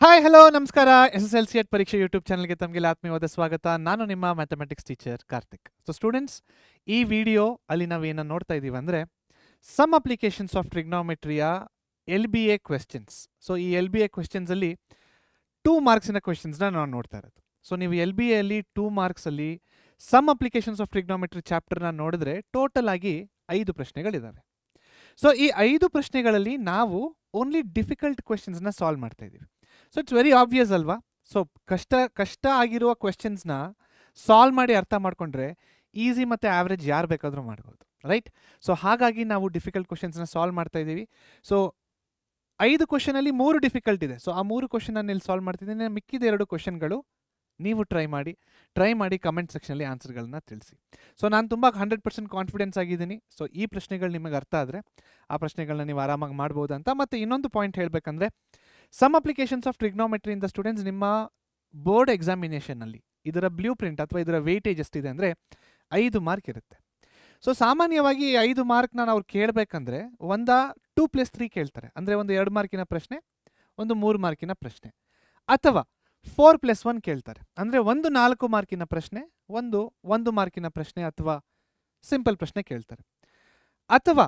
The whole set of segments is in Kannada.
ಹಾಯ್ ಹಲೋ ನಮಸ್ಕಾರ SSLC at ಪರೀಕ್ಷೆ ಯೂಟ್ಯೂಬ್ ಚಾನಲ್ಗೆ ತಮಗೆ ಆತ್ಮೀಯವಾದ ಸ್ವಾಗತ. ನಾನು ನಿಮ್ಮ mathematics teacher Karthik. So students, ಈ ವಿಡಿಯೋ ಅಲ್ಲಿ ನಾವೇನ ನೋಡ್ತಾ ಇದೀವಿ ಅಂದರೆ ಸಮ್ ಅಪ್ಲಿಕೇಶನ್ಸ್ ಆಫ್ ಟ್ರಿಗ್ನೋಮೆಟ್ರಿಯ LBA ಕ್ವೆಶ್ಚನ್ಸ್. ಸೊ ಈ LBA ಕ್ವೆಶ್ಚನ್ಸ್ ಅಲ್ಲಿ 2 ಮಾರ್ಕ್ಸಿನ ಕ್ವೆಶ್ಚನ್ಸ್ನ ನಾವು ನೋಡ್ತಾ ಇರೋದು. ಸೊ ನೀವು LBA ಅಲ್ಲಿ 2 ಮಾರ್ಕ್ಸ್ ಅಲ್ಲಿ ಸಮ್ ಅಪ್ಲಿಕೇಶನ್ಸ್ ಆಫ್ ಟ್ರಿಗ್ನೋಮೆಟ್ರಿ ಚಾಪ್ಟರ್ನ ನೋಡಿದ್ರೆ ಟೋಟಲ್ ಆಗಿ 5 ಪ್ರಶ್ನೆಗಳಿದಾವೆ. ಸೊ ಈ 5 ಪ್ರಶ್ನೆಗಳಲ್ಲಿ ನಾವು ಓನ್ಲಿ ಡಿಫಿಕಲ್ಟ್ ಕ್ವೆಶ್ಚನ್ಸ್ನ ಸಾಲ್ವ್ ಮಾಡ್ತಾ ಇದ್ದೀವಿ. ಸೊ ಇಟ್ಸ್ ವೆರಿ ಆಬ್ವಿಯಸ್ ಅಲ್ವಾ? ಸೊ ಕಷ್ಟ ಆಗಿರುವ ಕ್ವೆಶ್ಚನ್ಸ್ನ ಸಾಲ್ವ್ ಮಾಡಿ ಅರ್ಥ ಮಾಡ್ಕೊಂಡ್ರೆ ಈಸಿ ಮತ್ತು ಆವ್ರೇಜ್ ಯಾರು ಬೇಕಾದರೂ ಮಾಡ್ಬೋದು, ರೈಟ್? ಸೊ ಹಾಗಾಗಿ ನಾವು ಡಿಫಿಕಲ್ಟ್ ಕ್ವೆಶ್ಚನ್ಸ್ನ ಸಾಲ್ವ್ ಮಾಡ್ತಾ ಇದ್ದೀವಿ. ಸೊ 5 ಕ್ವೆಶ್ಚನಲ್ಲಿ 3 ಡಿಫಿಕಲ್ಟ್ ಇದೆ. ಸೊ ಆ 3 ಕ್ವೆಶ್ಚನ್ ನಾನು ಇಲ್ಲಿ ಸಾಲ್ವ್ ಮಾಡ್ತಿದ್ದೀನಿ. ಮಿಕ್ಕಿದ 2 ಕ್ವೆಶ್ಚನ್ಗಳು ನೀವು ಟ್ರೈ ಮಾಡಿ ಕಮೆಂಟ್ ಸೆಕ್ಷನಲ್ಲಿ ಆನ್ಸರ್ಗಳನ್ನ ತಿಳಿಸಿ. ಸೊ ನಾನು ತುಂಬ 100% ಕಾನ್ಫಿಡೆನ್ಸ್ ಆಗಿದ್ದೀನಿ. ಸೊ ಈ ಪ್ರಶ್ನೆಗಳು ನಿಮಗೆ ಅರ್ಥ ಆದರೆ ಆ ಪ್ರಶ್ನೆಗಳನ್ನ ನೀವು ಆರಾಮಾಗಿ ಮಾಡ್ಬೋದು ಅಂತ. ಮತ್ತು ಇನ್ನೊಂದು ಪಾಯಿಂಟ್ ಹೇಳಬೇಕಂದ್ರೆ ಸಮ್ ಅಪ್ಲಿಕೇಶನ್ಸ್ ಆಫ್ ಟ್ರಿಗ್ನೋಮೆಟ್ರಿಯಿಂದ ಸ್ಟೂಡೆಂಟ್ಸ್ ನಿಮ್ಮ ಬೋರ್ಡ್ ಎಕ್ಸಾಮಿನೇಷನಲ್ಲಿ ಇದರ ಬ್ಲೂ ಪ್ರಿಂಟ್ ಅಥವಾ ಇದರ ವೇಟೇಜ್ ಎಷ್ಟಿದೆ ಅಂದರೆ 5 ಮಾರ್ಕ್ ಇರುತ್ತೆ. ಸೊ ಸಾಮಾನ್ಯವಾಗಿ 5 ಮಾರ್ಕ್ನ ಅವ್ರು ಕೇಳಬೇಕಂದ್ರೆ 2+3 ಕೇಳ್ತಾರೆ. ಅಂದರೆ ಒಂದು 2 ಮಾರ್ಕಿನ ಪ್ರಶ್ನೆ, ಒಂದು 3 ಮಾರ್ಕಿನ ಪ್ರಶ್ನೆ, ಅಥವಾ 4+1 ಕೇಳ್ತಾರೆ. ಅಂದರೆ ಒಂದು 4 ಮಾರ್ಕಿನ ಪ್ರಶ್ನೆ, ಒಂದು 1 ಮಾರ್ಕಿನ ಪ್ರಶ್ನೆ ಅಥವಾ ಸಿಂಪಲ್ ಪ್ರಶ್ನೆ ಕೇಳ್ತಾರೆ, ಅಥವಾ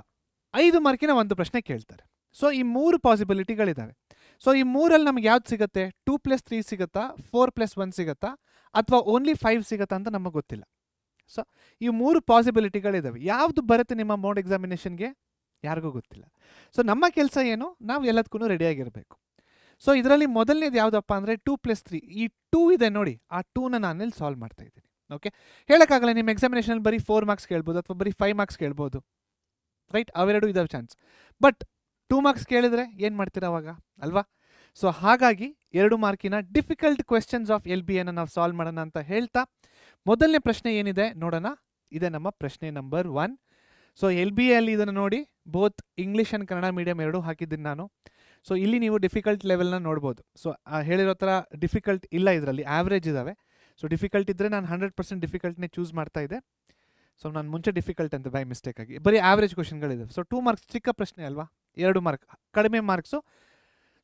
5 ಮಾರ್ಕಿನ ಒಂದು ಪ್ರಶ್ನೆ ಕೇಳ್ತಾರೆ. ಸೊ ಈ 3 ಪಾಸಿಬಿಲಿಟಿಗಳಿದ್ದಾವೆ. ಸೊ ಈ 3ಅಲ್ಲಿ ನಮ್ಗೆ ಯಾವ್ದು ಸಿಗುತ್ತೆ? 2+3 ಸಿಗುತ್ತಾ, 4+1 ಸಿಗುತ್ತಾ, ಅಥವಾ ಓನ್ಲಿ 5 ಸಿಗುತ್ತಾ ಅಂತ ನಮಗೆ ಗೊತ್ತಿಲ್ಲ. ಸೊ ಈ 3 ಪಾಸಿಬಿಲಿಟಿಗಳಿದ್ದಾವೆ. ಯಾವುದು ಬರುತ್ತೆ ನಿಮ್ಮ ಬೋರ್ಡ್ ಎಕ್ಸಾಮಿನೇಷನ್ಗೆ ಯಾರಿಗೂ ಗೊತ್ತಿಲ್ಲ. ಸೊ ನಮ್ಮ ಕೆಲಸ ಏನು? ನಾವು ಎಲ್ಲದಕ್ಕೂ ರೆಡಿಯಾಗಿರಬೇಕು. ಸೊ ಇದರಲ್ಲಿ ಮೊದಲನೇದು ಯಾವುದಪ್ಪ ಅಂದರೆ 2+3. ಈ 2 ಇದೆ ನೋಡಿ, ಆ 2ನ ನಾನಿಲ್ಲಿ ಸಾಲ್ವ್ ಮಾಡ್ತಾ ಇದ್ದೀನಿ. ಓಕೆ, ಹೇಳೋಕ್ಕಾಗಲ್ಲ. ನಿಮ್ಮ ಎಕ್ಸಾಮಿನೇಷನ್ ಬರೀ 4 ಮಾರ್ಕ್ಸ್ ಕೇಳ್ಬೋದು ಅಥವಾ ಬರೀ 5 ಮಾರ್ಕ್ಸ್ ಕೇಳ್ಬೋದು, ರೈಟ್? ಅವೆರಡು ಇದಾವೆ ಚಾನ್ಸ್. ಬಟ್ 2 ಮಾರ್ಕ್ಸ್ ಕೇಳಿದ್ರೆ ಏನು ಮಾಡ್ತೀರಾ ಅವಾಗ, ಅಲ್ವಾ? ಸೊ ಹಾಗಾಗಿ 2 ಮಾರ್ಕಿನ ಡಿಫಿಕಲ್ಟ್ ಕ್ವೆಶ್ಚನ್ಸ್ ಆಫ್ LBAನ ನಾವು ಸಾಲ್ವ್ ಮಾಡೋಣ ಅಂತ ಹೇಳ್ತಾ, ಮೊದಲನೇ ಪ್ರಶ್ನೆ ಏನಿದೆ ನೋಡೋಣ. ಇದೆ ನಮ್ಮ ಪ್ರಶ್ನೆ ನಂಬರ್ 1. ಸೊ LBA ಅಲ್ಲಿ ಇದನ್ನು ನೋಡಿ, both English and Kannada medium ಎರಡೂ ಹಾಕಿದ್ದೀನಿ ನಾನು. ಸೊ ಇಲ್ಲಿ ನೀವು ಡಿಫಿಕಲ್ಟ್ ಲೆವೆಲ್ನ ನೋಡ್ಬೋದು. ಸೊ ಹೇಳಿರೋ ಥರ ಡಿಫಿಕಲ್ಟ್ ಇಲ್ಲ, ಇದರಲ್ಲಿ ಆವ್ರೇಜ್ ಇದ್ದಾವೆ. ಸೊ ಡಿಫಿಕಲ್ಟ್ ಇದ್ದರೆ ನಾನು 100% ಡಿಫಿಕಲ್ಟ್ನೇ ಚೂಸ್ ಮಾಡ್ತಾ ಇದ್ದೆ. ಸೊ ನಾನು ಮುಂಚೆ ಡಿಫಿಕಲ್ಟ್ ಅಂತ ಬೈ ಮಿಸ್ಟೇಕ್ ಆಗಿ ಬರೀ ಆವ್ರೇಜ್ ಕ್ವೆಶ್ಚನ್ಗಳಿದ್ದಾವೆ. ಸೊ 2 ಮಾರ್ಕ್ಸ್ ಚಿಕ್ಕ ಪ್ರಶ್ನೆ ಅಲ್ವಾ, 2 ಮಾರ್ಕ್ ಕಡಿಮೆ ಮಾರ್ಕ್ಸು.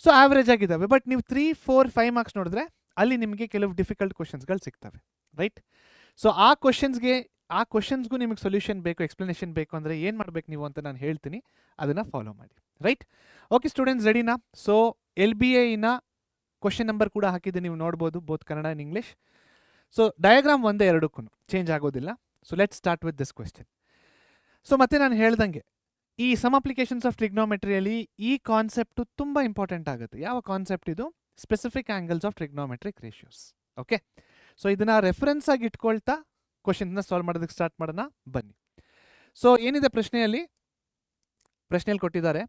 ಸೊ ಆವ್ರೇಜ್ ಆಗಿದ್ದಾವೆ. ಬಟ್ ನೀವು 3, 4, 5 ಮಾರ್ಕ್ಸ್ ನೋಡಿದ್ರೆ ಅಲ್ಲಿ ನಿಮಗೆ ಕೆಲವು ಡಿಫಿಕಲ್ಟ್ ಕ್ವೆಶ್ಚನ್ಸ್ಗಳು ಸಿಗ್ತವೆ, ರೈಟ್? ಸೊ ಆ ಕ್ವೆಶ್ಚನ್ಸ್ಗೂ ನಿಮಗೆ ಸೊಲ್ಯೂಷನ್ ಬೇಕು, ಎಕ್ಸ್ಪ್ಲನೇಷನ್ ಬೇಕು ಅಂದರೆ ಏನು ಮಾಡಬೇಕು ನೀವು ಅಂತ ನಾನು ಹೇಳ್ತೀನಿ, ಅದನ್ನು ಫಾಲೋ ಮಾಡಿ, ರೈಟ್? ಓಕೆ ಸ್ಟೂಡೆಂಟ್ಸ್, ರೆಡಿನಾ? ಸೊ LBAನ ಕ್ವೆಶ್ಚನ್ ನಂಬರ್ ಕೂಡ ಹಾಕಿದ್ದೆ, ನೀವು ನೋಡ್ಬೋದು, both Kannada and English. So diagram ಒಂದೇ, ಎರಡಕ್ಕೂ ಚೇಂಜ್ ಆಗೋದಿಲ್ಲ. So let's start with this question. So ಮತ್ತೆ ನಾನು ಹೇಳ್ದಂಗೆ ಈ ಸಮ್ ಅಪ್ಲಿಕೇಶನ್ಸ್ ಆಫ್ ಟ್ರಿಗ್ನೋಮೆಟ್ರಿಯಲ್ಲಿ ಈ ಕಾನ್ಸೆಪ್ಟು ತುಂಬ ಇಂಪಾರ್ಟೆಂಟ್ ಆಗುತ್ತೆ. ಯಾವ ಕಾನ್ಸೆಪ್ಟ್ ಇದು? Specific angles of trigonometric ratios. Okay, so ಇದನ್ನು ರೆಫರೆನ್ಸ್ ಆಗಿ ಇಟ್ಕೊಳ್ತಾ ಕ್ವೆಶ್ಚನ್ನ ಸಾಲ್ವ್ ಮಾಡೋದಕ್ಕೆ ಸ್ಟಾರ್ಟ್ ಮಾಡೋಣ, ಬನ್ನಿ. ಸೊ ಏನಿದೆ ಪ್ರಶ್ನೆಯಲ್ಲಿ ಕೊಟ್ಟಿದ್ದಾರೆ,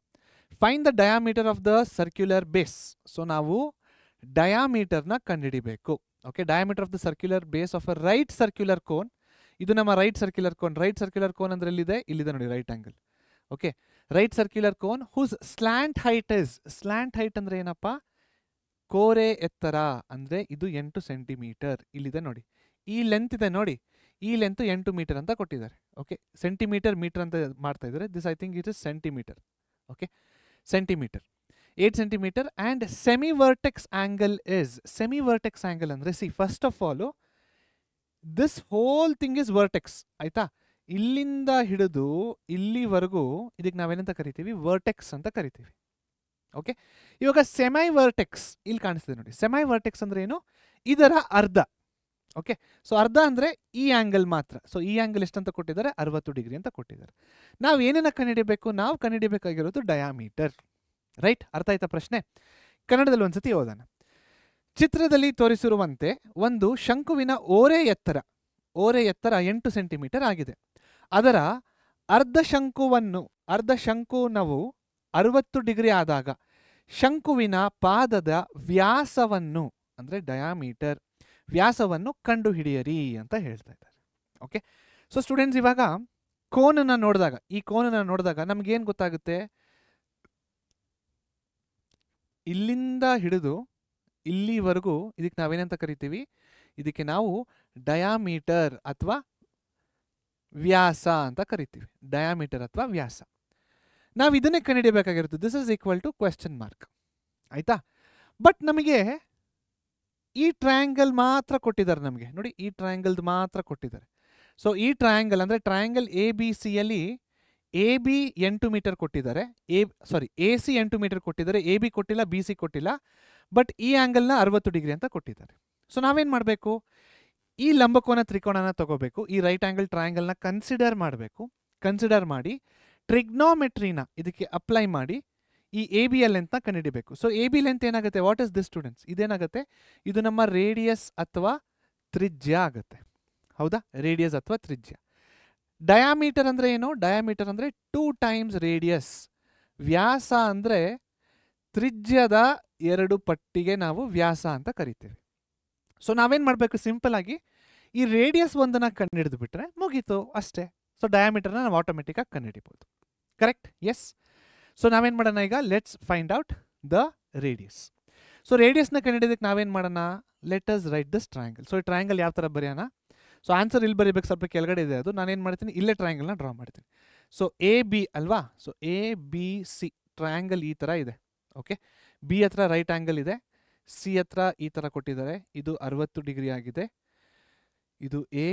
find the diameter of the circular base. So ನಾವು ಡಯಾಮೀಟರ್ನ ಕಂಡುಹಿಡಿಬೇಕು. Okay, diameter of the circular base of a right circular cone. ಇದು ನಮ್ಮ right circular cone. Right circular cone ಅಂದ್ರೆ ಎಲ್ಲಿದೆ? ಇಲ್ಲಿದೆ ನೋಡಿ, right angle. Okay, right circular cone whose slant height is. Slant height ಅಂದ್ರೆ ಏನಪ್ಪ? ಕೋರೆ ಎತ್ತರ ಅಂದರೆ ಇದು 8 ಸೆಂಟಿಮೀಟರ್. ಇಲ್ಲಿದೆ ನೋಡಿ, ಈ ಲೆಂತ್ ಇದೆ ನೋಡಿ, ಈ ಲೆಂತ್ 8 ಮೀಟರ್ ಅಂತ ಕೊಟ್ಟಿದ್ದಾರೆ. ಓಕೆ, ಸೆಂಟಿಮೀಟರ್ ಮೀಟರ್ ಅಂತ ಮಾಡ್ತಾ ಇದ್ದಾರೆ. This I think it is centimetre. Okay, centimetre, 8 centimetre. And semi vertex angle is. Semi vertex angle ಅಂದರೆ, see first of all this whole thing is vertex, ಆಯ್ತಾ? ಇಲ್ಲಿಂದ ಹಿಡಿದು ಇಲ್ಲಿವರೆಗೂ ಇದಕ್ಕೆ ನಾವೇನಂತ ಕರಿತೀವಿ? ವರ್ಟೆಕ್ಸ್ ಅಂತ ಕರಿತೀವಿ. ಓಕೆ, ಇವಾಗ ಸೆಮೈ ವರ್ಟೆಕ್ಸ್ ಇಲ್ಲಿ ಕಾಣಿಸ್ತಿದೆ ನೋಡಿ. ಸೆಮೈ ವರ್ಟೆಕ್ಸ್ ಅಂದ್ರೆ ಏನು? ಇದರ ಅರ್ಧ. ಓಕೆ, ಸೊ ಅರ್ಧ ಅಂದರೆ ಈ ಆ್ಯಂಗಲ್ ಮಾತ್ರ. ಸೊ ಈ ಆ್ಯಂಗಲ್ ಎಷ್ಟಂತ ಕೊಟ್ಟಿದ್ದಾರೆ? 60 ಡಿಗ್ರಿ ಅಂತ ಕೊಟ್ಟಿದ್ದಾರೆ. ನಾವು ಏನನ್ನ ಕಂಡುಹಿಡಿಯಬೇಕು? ನಾವು ಕಂಡುಹಿಡಿಯಬೇಕಾಗಿರೋದು ಡಯಾಮೀಟರ್, ರೈಟ್? ಅರ್ಥ ಆಯ್ತಾ ಪ್ರಶ್ನೆ? ಕನ್ನಡದಲ್ಲಿ ಒಂದ್ಸತಿ ಓದೋಣ. ಚಿತ್ರದಲ್ಲಿ ತೋರಿಸಿರುವಂತೆ ಒಂದು ಶಂಕುವಿನ ಓರೆ ಎತ್ತರ 8 ಸೆಂಟಿಮೀಟರ್ ಆಗಿದೆ. ಅದರ ಅರ್ಧ ಶಂಕುನವು 60 ಡಿಗ್ರಿ ಆದಾಗ ಶಂಕುವಿನ ಪಾದದ ವ್ಯಾಸವನ್ನು ಅಂದರೆ ಡಯಾಮೀಟರ್ ವ್ಯಾಸವನ್ನು ಕಂಡುಹಿಡಿಯಿರಿ ಅಂತ ಹೇಳ್ತಾ ಇದ್ದಾರೆ. ಓಕೆ, ಸೊ ಸ್ಟೂಡೆಂಟ್ಸ್, ಇವಾಗ ಕೋನನ್ನು ನೋಡಿದಾಗ ನಮಗೇನು ಗೊತ್ತಾಗುತ್ತೆ? ಇಲ್ಲಿಂದ ಹಿಡಿದು ಇಲ್ಲಿವರೆಗೂ ಇದಕ್ಕೆ ನಾವೇನಂತ ಕರಿತೀವಿ? ಇದಕ್ಕೆ ನಾವು ಡಯಾಮೀಟರ್ ಅಥವಾ ವ್ಯಾಸ ಅಂತ ಕರಿತೀವಿ. ಡಯಾಮೀಟರ್ ಅಥವಾ ವ್ಯಾಸ. ನಾವು ಇದನ್ನೇ ಕಂಡುಹಿಡಿಯಬೇಕಾಗಿರುತ್ತೆ. This is equal to question mark, ಆಯ್ತಾ? ಬಟ್ ನಮಗೆ ಈ ಟ್ರಯಾಂಗಲ್ ಮಾತ್ರ ಕೊಟ್ಟಿದ್ದಾರೆ ನಮಗೆ ನೋಡಿ, ಈ ಟ್ರಯಾಂಗಲ್ದು ಮಾತ್ರ ಕೊಟ್ಟಿದ್ದಾರೆ. ಸೊ ಈ ಟ್ರಯಾಂಗಲ್ ಅಂದರೆ ಟ್ರಯಾಂಗಲ್ ಎ ಬಿ ಸಿಯಲ್ಲಿ ಎ ಬಿ 8 ಮೀಟರ್ ಕೊಟ್ಟಿದ್ದಾರೆ, ಎ ಸಿ 8 ಮೀಟರ್ ಕೊಟ್ಟಿದ್ದಾರೆ, ಎ ಬಿ ಕೊಟ್ಟಿಲ್ಲ, ಬಿ ಸಿ ಕೊಟ್ಟಿಲ್ಲ, ಬಟ್ ಈ ಆ್ಯಂಗಲ್ನ 60 ಡಿಗ್ರಿ ಅಂತ ಕೊಟ್ಟಿದ್ದಾರೆ. ಸೊ ನಾವೇನು ಮಾಡಬೇಕು, ಈ ಲಂಬಕೋನ ತ್ರಿಕೋಣನ ತಗೋಬೇಕು, ಈ ರೈಟ್ ಆ್ಯಂಗಲ್ ಟ್ರಯಾಂಗಲ್ನ ಕನ್ಸಿಡರ್ ಮಾಡಬೇಕು. ಕನ್ಸಿಡರ್ ಮಾಡಿ ಟ್ರಿಗ್ನೋಮೆಟ್ರಿನ ಇದಕ್ಕೆ ಅಪ್ಲೈ ಮಾಡಿ ಈ ಎ ಬಿ ಎಲ್ ಲೆಂತ್ನ ಕಂಡುಹಿಡಿಬೇಕು. ಸೊ ಎ ಬಿ ಲೆಂತ್ ಏನಾಗುತ್ತೆ, ವಾಟ್ ಇಸ್ ದಿಸ್ ಸ್ಟೂಡೆಂಟ್ಸ್, ಇದೇನಾಗುತ್ತೆ, ಇದು ನಮ್ಮ ರೇಡಿಯಸ್ ಅಥವಾ ತ್ರಿಜ್ಯ ಆಗುತ್ತೆ. ಹೌದಾ, ರೇಡಿಯಸ್ ಅಥವಾ ತ್ರಿಜ್ಯ. ಡಯಾಮೀಟರ್ ಅಂದರೆ ಏನು, ಡಯಾಮೀಟರ್ ಅಂದರೆ 2 ಟೈಮ್ಸ್ ರೇಡಿಯಸ್. ವ್ಯಾಸ ಅಂದರೆ ತ್ರಿಜ್ಯದ 2 ಪಟ್ಟಿಗೆ ನಾವು ವ್ಯಾಸ ಅಂತ ಕರಿತೇವೆ. ಸೊ ನಾವೇನು ಮಾಡಬೇಕು, ಸಿಂಪಲ್ ಆಗಿ ಈ ರೇಡಿಯಸ್ ಒಂದನ್ನು ಕಂಡುಹಿಡಿದು ಬಿಟ್ರೆ ಮುಗೀತು ಅಷ್ಟೇ. ಸೊ ಡಯಾಮೀಟರ್ನ ನಾವು ಆಟೋಮೆಟಿಕ್ಕಾಗಿ ಕಂಡುಹಿಡಿಬೋದು. Correct, S. ಸೊ ನಾವೇನು ಮಾಡೋಣ ಈಗ, let's find out the radius. So ರೇಡಿಯಸ್ನ ಕಂಡುಹಿಡಿಯೋದಕ್ಕೆ ನಾವೇನು ಮಾಡೋಣ, let us write this triangle. So ಈ ಟ್ರಯಾಂಗಲ್ ಯಾವ ಥರ ಬರೆಯೋಣ, ಸೊ ಆನ್ಸರ್ ಇಲ್ಲಿ ಬರೀಬೇಕು, ಸ್ವಲ್ಪ ಕೆಳಗಡೆ ಇದೆ ಅದು. ನಾನೇನು ಮಾಡ್ತೀನಿ, ಇಲ್ಲೇ ಟ್ರಯಾಂಗಲ್ನ ಡ್ರಾ ಮಾಡ್ತೀನಿ. ಸೊ ಎ ಬಿ ಅಲ್ವಾ, so A B C triangle ಈ ಥರ ಇದೆ. ಓಕೆ, ಬಿ ಹತ್ರ ರೈಟ್ ಆ್ಯಂಗಲ್ ಇದೆ, ಸಿ ಹತ್ರ ಈ ಥರ ಕೊಟ್ಟಿದ್ದಾರೆ, ಇದು 60 ಡಿಗ್ರಿ ಆಗಿದೆ, ಇದು ಎ,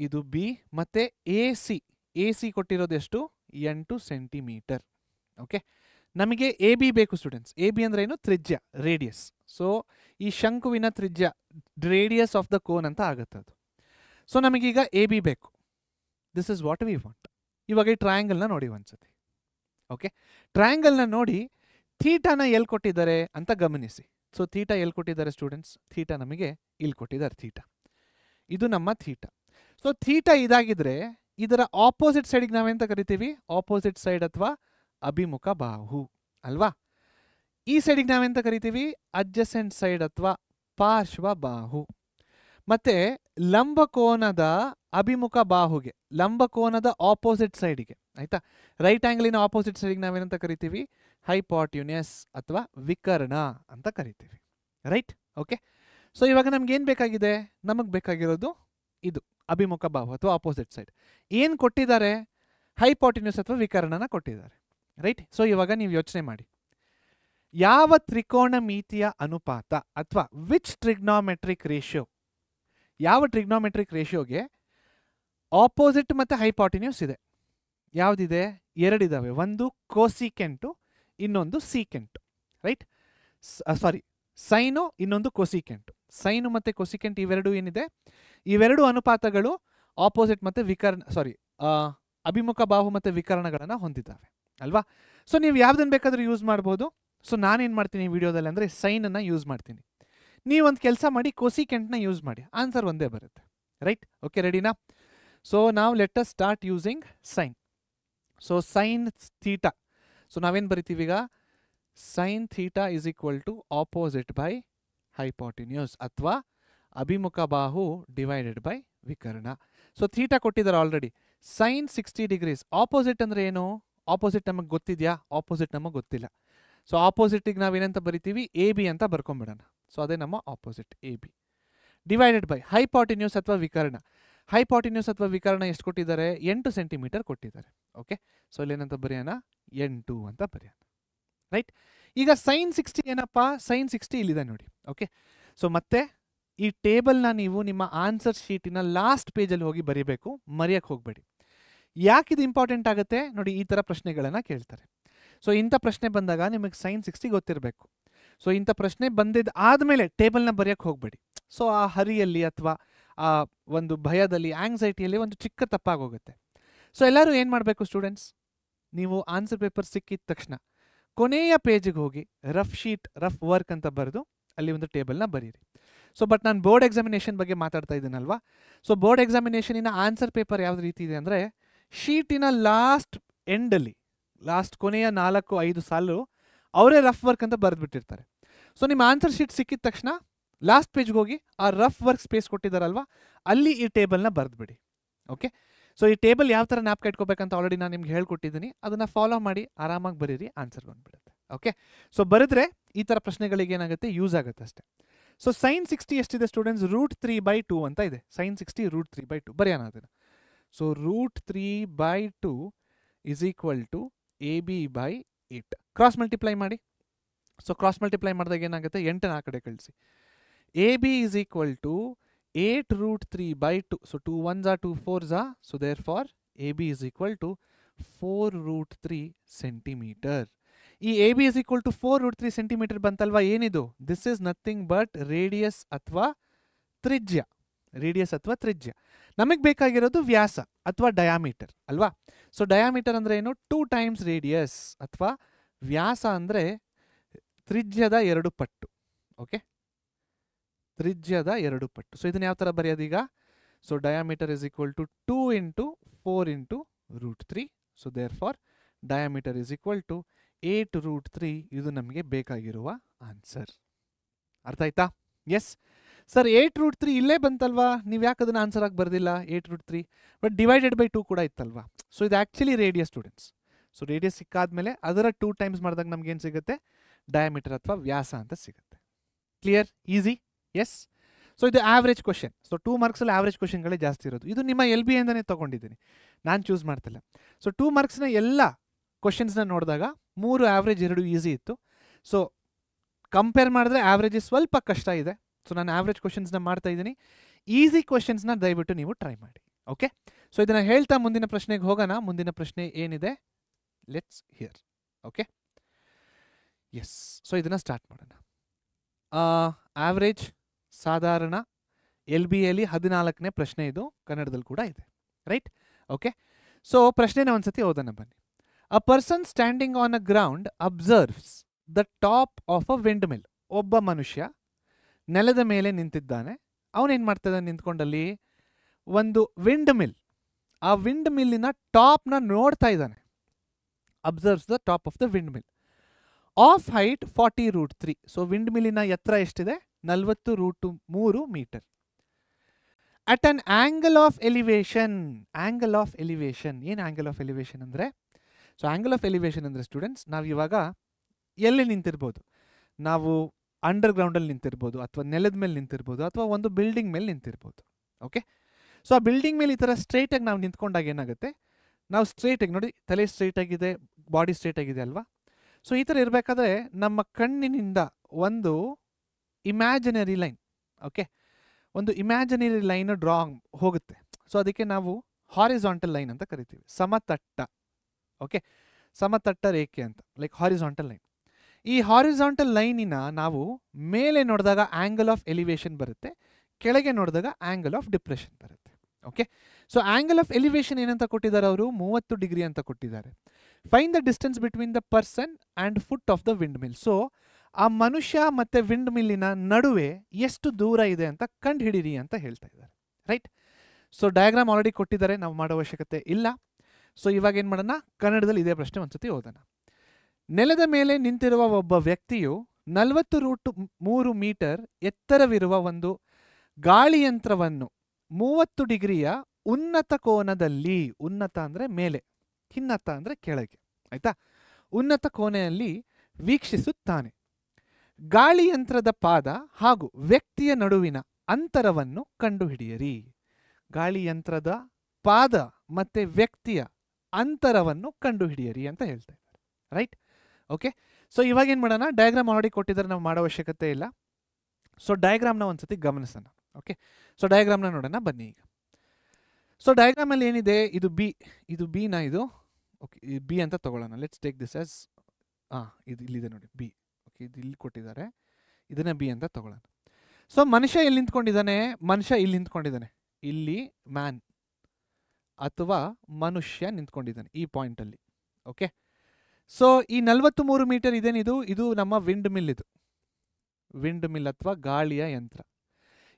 ಇದು ಬಿ, ಮತ್ತು ಎ ಸಿ ಕೊಟ್ಟಿರೋದು ಎಷ್ಟು, 8 ಸೆಂಟಿಮೀಟರ್. ಓಕೆ, ನಮಗೆ ಎ ಬಿ ಬೇಕು ಸ್ಟೂಡೆಂಟ್ಸ್. ಎ ಬಿ ಅಂದರೆ ಏನು, ತ್ರಿಜ್ಯ, ರೇಡಿಯಸ್. ಸೊ ಈ ಶಂಕುವಿನ ತ್ರಿಜ್ಯ, ರೇಡಿಯಸ್ ಆಫ್ ದ ಕೋನ್ ಅಂತ ಆಗುತ್ತೆ ಅದು. ಸೊ ನಮಗೀಗ ಎ ಬಿ ಬೇಕು. This is what we want. ಇವಾಗ ಈ ಟ್ರಯಾಂಗಲ್ನ ನೋಡಿ ಒಂದ್ಸತಿ. ಓಕೆ, ಟ್ರಯಾಂಗಲ್ನ ನೋಡಿ ಥೀಟಾನ ಎಲ್ಲಿ ಕೊಟ್ಟಿದ್ದಾರೆ ಅಂತ ಗಮನಿಸಿ. ಸೊ ಥೀಟಾ ಎಲ್ಲಿ ಕೊಟ್ಟಿದ್ದಾರೆ ಸ್ಟೂಡೆಂಟ್ಸ್, ಥೀಟಾ ನಮಗೆ ಇಲ್ಲಿ ಕೊಟ್ಟಿದ್ದಾರೆ. ಥೀಟಾ ಇದು ನಮ್ಮ ಥೀಟಾ. ಸೊ ಥೀಟಾ ಇದಾಗಿದ್ರೆ ಇದರ ಆಪೋಸಿಟ್ ಸೈಡಿಗೆ ನಾವೆಂತ ಕರಿತೀವಿ, ಆಪೋಸಿಟ್ ಸೈಡ್ ಅಥವಾ ಅಭಿಮುಖ ಬಾಹು ಅಲ್ವಾ. ಈ ಸೈಡಿಗೆ ನಾವೆಂತ ಕರಿತೀವಿ, ಅಡ್ಜಸೆಂಟ್ ಸೈಡ್ ಅಥವಾ ಪಾರ್ಶ್ವ ಬಾಹು. ಮತ್ತೆ ಲಂಬಕೋನದ ಅಭಿಮುಖ ಬಾಹುಗೆ, ಲಂಬಕೋನದ ಆಪೋಸಿಟ್ ಸೈಡಿಗೆ, ಆಯ್ತಾ, ರೈಟ್ ಆ್ಯಂಗಲಿನ ಆಪೋಸಿಟ್ ಸೈಡಿಗೆ ನಾವೇನಂತ ಕರಿತೀವಿ, ಹೈಪಾಟ್ಯೂನಿಯಸ್ ಅಥವಾ ವಿಕರ್ಣ ಅಂತ ಕರಿತೀವಿ. Right, okay. ಸೊ ಇವಾಗ ನಮ್ಗೆ ಏನು ಬೇಕಾಗಿದೆ, ನಮಗೆ ಬೇಕಾಗಿರೋದು ಇದು ಅಭಿಮುಖ ಬಾಹು ಅಥವಾ ಆಪೋಸಿಟ್ ಸೈಡ್. ಏನು ಕೊಟ್ಟಿದ್ದಾರೆ, ಹೈಪಾಟ್ಯೂನಿಯಸ್ ಅಥವಾ ವಿಕರ್ಣನ ಕೊಟ್ಟಿದ್ದಾರೆ. ರೈಟ್. ಸೊ ಇವಾಗ ನೀವು ಯೋಚನೆ ಮಾಡಿ, ಯಾವ ತ್ರಿಕೋನಮಿತಿಯ ಅನುಪಾತ ಅಥವಾ ವಿಚ್ ಟ್ರಿಗ್ನೋಮೆಟ್ರಿಕ್ ರೇಷಿಯೋ, ಯಾವ ಟ್ರಿಗ್ನೋಮೆಟ್ರಿಕ್ ರೇಷಿಯೋಗೆ ಆಪೋಸಿಟ್ ಮತ್ತು ಹೈಪಾಟಿನ್ಯೂಸ್ ಇದೆ. ಯಾವುದಿದೆ, ಎರಡಿದ್ದಾವೆ, ಒಂದು ಕೋಸಿಕೆಂಟು, ಇನ್ನೊಂದು ಸೀಕೆಂಟು. ರೈಟ್, ಸಾರಿ ಸೈನು, ಇನ್ನೊಂದು ಕೋಸಿಕೆಂಟು. ಸೈನು ಮತ್ತು ಕೋಸಿಕೆಂಟ್ ಇವೆರಡು ಏನಿದೆ, ಇವೆರಡು ಅನುಪಾತಗಳು ಆಪೋಸಿಟ್ ಮತ್ತು ಅಭಿಮುಖ ಬಾಹು ಮತ್ತು ವಿಕರ್ಣಗಳನ್ನು ಹೊಂದಿದ್ದಾವೆ ಅಲ್ವಾ. ಸೊ ನೀವು ಯಾವುದನ್ನು ಬೇಕಾದರೂ ಯೂಸ್ ಮಾಡ್ಬೋದು. ಸೊ ನಾನೇನು ಮಾಡ್ತೀನಿ ಈ ವಿಡಿಯೋದಲ್ಲಿ ಅಂದರೆ ಸೈನನ್ನು ಯೂಸ್ ಮಾಡ್ತೀನಿ. ನೀವೊಂದು ಕೆಲಸ ಮಾಡಿ, ಕೋಸಿಕೆಂಟ್ನ ಯೂಸ್ ಮಾಡಿ, ಆನ್ಸರ್ ಒಂದೇ ಬರುತ್ತೆ. ರೈಟ್, ಓಕೆ, ರೆಡಿನಾ? ಸೊ ನಾವು let us start using sine. So sine theta, so ನಾವೇನು ಬರಿತೀವಿ ಈಗ, sine theta is equal to opposite by hypotenuse ಅಥವಾ ಅಭಿಮುಖ ಬಾಹು ಡಿವೈಡೆಡ್ ಬೈ ವಿಕರ್ಣ. ಸೊ ಥೀಟಾ ಕೊಟ್ಟಿದ್ದಾರೆ ಆಲ್ರೆಡಿ. Sine 60 degrees. ಆಪೋಸಿಟ್ ಅಂದರೆ ಏನು, ಆಪೋಸಿಟ್ ನಮಗೆ ಗೊತ್ತಿದೆಯಾ, ಆಪೋಸಿಟ್ ನಮಗೆ ಗೊತ್ತಿಲ್ಲ. ಸೊ ಆಪೋಸಿಟಿಗೆ ನಾವೇನಂತ ಬರಿತೀವಿ, ಎ ಬಿ ಅಂತ ಬರ್ಕೊಂಬಿಡೋಣ. ಸೊ ಅದೇ ನಮ್ಮ opposite A B divided by hypotenuse ಅಥವಾ ವಿಕರ್ಣ. ಹೈಪಾಟಿನ್ಯೂಸ್ ಅಥವಾ ವಿಕರ್ಣ ಎಷ್ಟು ಕೊಟ್ಟಿದ್ದಾರೆ, 8 ಸೆಂಟಿಮೀಟರ್ ಕೊಟ್ಟಿದ್ದಾರೆ. ಓಕೆ, ಸೊ ಇಲ್ಲೇನಂತ ಬರೆಯೋಣ, 8 ಅಂತ ಬರೆಯೋಣ. ರೈಟ್, ಈಗ ಸೈನ್ 60 ಏನಪ್ಪ, ಸೈನ್ 60 ಇಲ್ಲಿದೆ ನೋಡಿ. ಓಕೆ, ಸೊ ಮತ್ತೆ ಈ ಟೇಬಲ್ನ ನೀವು ನಿಮ್ಮ ಆನ್ಸರ್ ಶೀಟಿನ ಲಾಸ್ಟ್ ಪೇಜಲ್ಲಿ ಹೋಗಿ ಬರೀಬೇಕು, ಮರೆಯೋಕ್ಕೆ ಹೋಗಬೇಡಿ. ಯಾಕಿದು ಇಂಪಾರ್ಟೆಂಟ್ ಆಗುತ್ತೆ ನೋಡಿ, ಈ ಥರ ಪ್ರಶ್ನೆಗಳನ್ನು ಕೇಳ್ತಾರೆ. ಸೊ ಇಂಥ ಪ್ರಶ್ನೆ ಬಂದಾಗ ನಿಮಗೆ ಸೈನ್ 60 ಗೊತ್ತಿರಬೇಕು. ಸೊ ಇಂಥ ಪ್ರಶ್ನೆ ಬಂದಿದ್ದು ಆದಮೇಲೆ ಟೇಬಲ್ನ ಬರೆಯೋಕ್ಕೆ ಹೋಗಬೇಡಿ. ಸೊ ಆ ಹರಿಯಲ್ಲಿ ಅಥವಾ ಆ ಒಂದು ಭಯದಲ್ಲಿ, ಆಂಗ್ಸೈಟಿಯಲ್ಲಿ ಒಂದು ಚಿಕ್ಕ ತಪ್ಪಾಗೋಗುತ್ತೆ. ಸೊ ಎಲ್ಲರೂ ಏನು ಮಾಡಬೇಕು ಸ್ಟೂಡೆಂಟ್ಸ್, ನೀವು ಆನ್ಸರ್ ಪೇಪರ್ ಸಿಕ್ಕಿದ ತಕ್ಷಣ ಕೊನೆಯ ಪೇಜಿಗೆ ಹೋಗಿ ರಫ್ ವರ್ಕ್ ಅಂತ ಬರೆದು ಅಲ್ಲಿ ಒಂದು ಟೇಬಲ್ನ ಬರೀರಿ. ಸೊ ಬಟ್ ನಾನು ಬೋರ್ಡ್ ಎಕ್ಸಾಮಿನೇಷನ್ ಬಗ್ಗೆ ಮಾತಾಡ್ತಾ ಇದ್ದೀನಲ್ವಾ. ಸೊ ಬೋರ್ಡ್ ಎಕ್ಸಾಮಿನೇಷನಿನ ಆನ್ಸರ್ ಪೇಪರ್ ಯಾವ ರೀತಿ ಇದೆ ಅಂದರೆ, ಶೀಟಿನ ಲಾಸ್ಟ್ ಎಂಡಲ್ಲಿ, ಲಾಸ್ಟ್ ಕೊನೆಯ 4-5 ಸಾಲು ಅವರೇ ರಫ್ ವರ್ಕ್ ಅಂತ ಬರೆದ್ಬಿಟ್ಟಿರ್ತಾರೆ. ಸೊ ನಿಮ್ಮ ಆನ್ಸರ್ ಶೀಟ್ ಸಿಕ್ಕಿದ ತಕ್ಷಣ ಲಾಸ್ಟ್ ಪೇಜ್ಗೆ ಹೋಗಿ ಆ ರಫ್ ವರ್ಕ್ ಸ್ಪೇಸ್ ಕೊಟ್ಟಿದ್ದಾರಲ್ವಾ, ಅಲ್ಲಿ ಈ ಟೇಬಲ್ನ ಬರೆದ್ಬಿಡಿ. ಓಕೆ, ಸೊ ಈ ಟೇಬಲ್ ಯಾವ ಥರ ಜ್ಞಾಪಕ ಇಟ್ಕೋಬೇಕಂತ ಆಲ್ರೆಡಿ ನಾನು ನಿಮ್ಗೆ ಹೇಳ್ಕೊಟ್ಟಿದ್ದೀನಿ. ಅದನ್ನು ಫಾಲೋ ಮಾಡಿ ಆರಾಮಾಗಿ ಬರೀರಿ, ಆನ್ಸರ್ ಬಂದುಬಿಡುತ್ತೆ. ಓಕೆ, ಸೊ ಬರೆದ್ರೆ ಈ ಥರ ಪ್ರಶ್ನೆಗಳಿಗೆ ಏನಾಗುತ್ತೆ, ಯೂಸ್ ಆಗುತ್ತೆ ಅಷ್ಟೇ. ಸೊ ಸೈನ್ 60 ಎಷ್ಟಿದೆ ಸ್ಟೂಡೆಂಟ್ಸ್, √3/2 ಅಂತ ಇದೆ. ಸೈನ್ 60 √3/2 ಬರೆಯೋಣ ಅದನ್ನು. So √3/2 is equal to AB/8. Cross multiply ಮಾಡಿ. ಸೊ ಕ್ರಾಸ್ ಮಲ್ಟಿಪ್ಲೈ ಮಾಡಿದಾಗ ಏನಾಗುತ್ತೆ, 8ನ ಆ ಕಡೆ ಕಳಿಸಿ. A B is equal to 8√3/2. So 2 1s are 2 4s are. So therefore A B is equal to 4√3 centimetre. ಈ A B is equal to 4√3 centimetre ಬಂತಲ್ವಾ, ಏನಿದು? This is nothing but radius ಅಥವಾ ತ್ರಿಜ್ಯ. ರೇಡಿಯಸ್ ಅಥವಾ ತ್ರಿಜ್ಯ. ನಮಗೆ ಬೇಕಾಗಿರೋದು ವ್ಯಾಸ ಅಥವಾ ಡಯಾಮೀಟರ್ ಅಲ್ವಾ. ಸೊ ಡಯಾಮೀಟರ್ ಅಂದರೆ ಏನು? 2 times ರೇಡಿಯಸ್. ಅಥವಾ ವ್ಯಾಸ ಅಂದರೆ ತ್ರಿಜ್ಯದ 2 ಪಟ್ಟು. ಓಕೆ, ತ್ರಿಜ್ಯದ 2 ಪಟ್ಟು. ಸೊ ಇದನ್ನ ಯಾವ ಥರ ಬರೆಯೋದೀಗ? So diameter is equal to 2 × 4 × √3. So therefore diameter is equal to 8√3. ಇದು ನಮಗೆ ಬೇಕಾಗಿರುವ ಆನ್ಸರ್. ಅರ್ಥ ಆಯ್ತಾ? ಎಸ್ ಸರ್, 8√3 ಇಲ್ಲೇ ಬಂತಲ್ವಾ, ನೀವು ಯಾಕೆ ಅದನ್ನ ಆನ್ಸರ್ ಆಗಿ ಬರ್ದಿಲ್ಲ 8√3? ಬಟ್ ಡಿವೈಡೆಡ್ ಬೈ 2 ಕೂಡ ಇತ್ತಲ್ವಾ. ಸೊ ಇದು actually radius students. So radius ಸಿಕ್ಕಾದ್ಮೇಲೆ ಅದರ 2 times ಮಾಡಿದಾಗ ನಮ್ಗೆ ಏನು ಸಿಗುತ್ತೆ? ಡಯಾಮೀಟರ್ ಅಥವಾ ವ್ಯಾಸ ಅಂತ ಸಿಗುತ್ತೆ. ಕ್ಲಿಯರ್? ಈಸಿ? ಎಸ್. ಸೊ ಇದು ಆವ್ರೇಜ್ ಕ್ವಶನ್. ಸೊ 2 marksಲ್ಲಿ ಆವ್ರೇಜ್ ಕ್ವಶನ್ಗಳೇ ಜಾಸ್ತಿ ಇರೋದು. ಇದು ನಿಮ್ಮ LB ಇಂದನೇ ತೊಗೊಂಡಿದ್ದೀನಿ, ನಾನು ಚೂಸ್ ಮಾಡ್ತಿಲ್ಲ. ಸೊ 2 marksನ ಎಲ್ಲ ಕ್ವಶನ್ಸ್ನ ನೋಡಿದಾಗ 3 ಆವ್ರೇಜ್ 2 ಈಸಿ ಇತ್ತು. ಸೊ ಕಂಪೇರ್ ಮಾಡಿದ್ರೆ ಆವ್ರೇಜ್ ಸ್ವಲ್ಪ ಕಷ್ಟ ಇದೆ. ಸೊ ನಾನು ಆವ್ರೇಜ್ ಕ್ವಶನ್ಸ್ನ ಮಾಡ್ತಾ ಇದ್ದೀನಿ. ಈಸಿ ಕ್ವಶನ್ಸ್ನ ದಯವಿಟ್ಟು ನೀವು ಟ್ರೈ ಮಾಡಿ. ಓಕೆ, ಸೊ ಇದನ್ನು ಹೇಳ್ತಾ ಮುಂದಿನ ಪ್ರಶ್ನೆಗೆ ಹೋಗೋಣ. ಮುಂದಿನ ಪ್ರಶ್ನೆ ಏನಿದೆ? Let's hear. Okay, yes. So ಇದನ್ನು ಸ್ಟಾರ್ಟ್ ಮಾಡೋಣ. ಆವ್ರೇಜ್ ಸಾಧಾರಣ LBಯಲ್ಲಿ 14ನೇ ಪ್ರಶ್ನೆ ಇದು. ಕನ್ನಡದಲ್ಲಿ ಕೂಡ ಇದೆ, ರೈಟ್? ಓಕೆ, ಸೊ ಪ್ರಶ್ನೆನ ಒಂದ್ಸತಿ ಓದೋಣ ಬನ್ನಿ. A person standing on a ground observes the top of a windmill. ಒಬ್ಬ ಮನುಷ್ಯ ನೆಲದ ಮೇಲೆ ನಿಂತಿದ್ದಾನೆ. ಅವನೇನು ಮಾಡ್ತಿದ್ದಾನೆ? ನಿಂತ್ಕೊಂಡಲ್ಲಿ ಒಂದು ವಿಂಡ್ ಮಿಲ್, ಆ ವಿಂಡ್ ಮಿಲ್ಲಿನ ಟಾಪ್ನ ನೋಡ್ತಾ ಇದ್ದಾನೆ. Observes the top of the windmill of height 40√3. So ವಿಂಡ್ ಮಿಲ್ಲಿನ ಎತ್ತರ ಎಷ್ಟಿದೆ? 40√3 metre. At an angle of elevation. Angle of elevation ಏನು? ಆಂಗಲ್ ಆಫ್ ಎಲಿವೇಶನ್ ಅಂದರೆ, ಸೊ ಆಂಗಲ್ ಆಫ್ ಎಲಿವೇಶನ್ ಅಂದರೆ ಸ್ಟೂಡೆಂಟ್ಸ್, ನಾವು ಇವಾಗ ಎಲ್ಲಿ ನಿಂತಿರ್ಬೋದು? ನಾವು ಅಂಡರ್ಗ್ರೌಂಡಲ್ಲಿ ನಿಂತಿರ್ಬೋದು, ಅಥವಾ ನೆಲದ ಮೇಲೆ ನಿಂತಿರ್ಬೋದು, ಅಥವಾ ಒಂದು ಬಿಲ್ಡಿಂಗ್ ಮೇಲೆ ನಿಂತಿರ್ಬೋದು. ಓಕೆ, ಸೊ ಆ ಬಿಲ್ಡಿಂಗ್ ಮೇಲೆ ಈ ಥರ ಸ್ಟ್ರೈಟಾಗಿ ನಾವು ನಿಂತ್ಕೊಂಡಾಗ ಏನಾಗುತ್ತೆ? ನಾವು ಸ್ಟ್ರೈಟಾಗಿ ನೋಡಿ, ತಲೆ ಸ್ಟ್ರೈಟಾಗಿದೆ, ಬಾಡಿ ಸ್ಟ್ರೈಟಾಗಿದೆ ಅಲ್ವಾ. ಸೊ ಈ ಥರ ಇರಬೇಕಾದ್ರೆ ನಮ್ಮ ಕಣ್ಣಿನಿಂದ ಒಂದು ಇಮ್ಯಾಜಿನರಿ ಲೈನ್, ಓಕೆ, ಒಂದು ಇಮ್ಯಾಜಿನರಿ ಲೈನ್ ಡ್ರಾ ಹೋಗುತ್ತೆ. ಸೊ ಅದಕ್ಕೆ ನಾವು ಹಾರಿಜಾಂಟಲ್ ಲೈನ್ ಅಂತ ಕರಿತೀವಿ, ಸಮತಟ್ಟ. ಓಕೆ, ಸಮತಟ್ಟ ರೇಖೆ ಅಂತ, ಲೈಕ್ ಹಾರಿಜಾಂಟಲ್ ಲೈನ್. ಈ ಹಾರಿಜಾಂಟಲ್ ಲೈನಿನ ನಾವು ಮೇಲೆ ನೋಡಿದಾಗ ಆಂಗಲ್ ಆಫ್ ಎಲಿವೇಶನ್ ಬರುತ್ತೆ, ಕೆಳಗೆ ನೋಡಿದಾಗ ಆಂಗಲ್ ಆಫ್ ಡಿಪ್ರೆಷನ್ ಬರುತ್ತೆ. Okay, so angle of elevation ಏನಂತ ಕೊಟ್ಟಿದ್ದಾರೆ ಅವರು? 30 ಡಿಗ್ರಿ ಅಂತ ಕೊಟ್ಟಿದ್ದಾರೆ. Find the distance between the person and foot of the wind mill. So ಆ ಮನುಷ್ಯ ಮತ್ತು ವಿಂಡ್ ಮಿಲ್ಲಿನ ನಡುವೆ ಎಷ್ಟು ದೂರ ಇದೆ ಅಂತ ಕಂಡು ಹಿಡೀರಿ ಅಂತ ಹೇಳ್ತಾ ಇದ್ದಾರೆ, ರೈಟ್? ಸೊ ಡಯಾಗ್ರಾಮ್ ಆಲ್ರೆಡಿ ಕೊಟ್ಟಿದ್ದಾರೆ, ನಾವು ಮಾಡೋ ಅವಶ್ಯಕತೆ ಇಲ್ಲ. ಸೊ ಇವಾಗ ಏನು ಮಾಡೋಣ? ಕನ್ನಡದಲ್ಲಿ ಇದೇ ಪ್ರಶ್ನೆ ಒಂದ್ಸತಿ ಓದೋಣ. ನೆಲದ ಮೇಲೆ ನಿಂತಿರುವ ಒಬ್ಬ ವ್ಯಕ್ತಿಯು 40√3 ಮೀಟರ್ ಎತ್ತರವಿರುವ ಒಂದು ಗಾಳಿಯಂತ್ರವನ್ನು 30 ಡಿಗ್ರಿಯ ಉನ್ನತ ಕೋನದಲ್ಲಿ, ಉನ್ನತ ಅಂದರೆ ಮೇಲೆ, ಹಿನ್ನತ ಅಂದರೆ ಕೆಳಗೆ, ಆಯ್ತಾ? ಉನ್ನತ ಕೋಣೆಯಲ್ಲಿ ವೀಕ್ಷಿಸುತ್ತಾನೆ. ಗಾಳಿಯಂತ್ರದ ಪಾದ ಹಾಗೂ ವ್ಯಕ್ತಿಯ ನಡುವಿನ ಅಂತರವನ್ನು ಕಂಡುಹಿಡಿಯಿರಿ. ಗಾಳಿಯಂತ್ರದ ಪಾದ ಮತ್ತು ವ್ಯಕ್ತಿಯ ಅಂತರವನ್ನು ಕಂಡುಹಿಡಿಯಿರಿ ಅಂತ ಹೇಳ್ತಾ ಇದ್ದಾರೆ, ರೈಟ್? ಓಕೆ, ಸೊ ಇವಾಗ ಏನು ಮಾಡೋಣ? ಡಯಾಗ್ರಾಮ್ ಆಲ್ರೆಡಿ ಕೊಟ್ಟಿದ್ದಾರೆ, ನಾವು ಮಾಡೋ ಅವಶ್ಯಕತೆ ಇಲ್ಲ. ಸೊ ಡಯಾಗ್ರಾಮ್ನ ಒಂದ್ಸತಿ ಗಮನಿಸೋಣ. ಓಕೆ, ಸೊ ಡಯಾಗ್ರಾಮ್ನ ನೋಡೋಣ ಬನ್ನಿ ಈಗ. ಸೊ ಡಯಾಗ್ರಾಮಲ್ಲಿ ಏನಿದೆ? ಇದು ಬಿ, ಇದು ಬಿನ ಇದು. ಓಕೆ, ಇದು ಬಿ ಅಂತ ತಗೊಳ್ಳೋಣ. ಲೆಟ್ಸ್ ಟೇಕ್ ದಿಸ್ ಆಸ್, ಇದು ಇಲ್ಲಿದೆ ನೋಡಿ ಬಿ. ಓಕೆ, ಇದು ಇಲ್ಲಿ ಕೊಟ್ಟಿದ್ದಾರೆ, ಇದನ್ನ ಬಿ ಅಂತ ತಗೊಳ್ಳೋಣ. ಸೊ ಮನುಷ್ಯ ಎಲ್ಲಿ ನಿಂತ್ಕೊಂಡಿದ್ದಾನೆ? ಮನುಷ್ಯ ಇಲ್ಲಿ ನಿಂತ್ಕೊಂಡಿದ್ದಾನೆ. ಇಲ್ಲಿ ಮ್ಯಾನ್ ಅಥವಾ ಮನುಷ್ಯ ನಿಂತ್ಕೊಂಡಿದ್ದಾನೆ ಈ ಪಾಯಿಂಟಲ್ಲಿ. ಓಕೆ, ಸೊ ಈ 43 ಮೀಟರ್ ಇದೇನಿದು? ಇದು ನಮ್ಮ ವಿಂಡ್ ಮಿಲ್. ಇದು ವಿಂಡ್ ಮಿಲ್ ಅಥವಾ ಗಾಳಿಯ ಯಂತ್ರ.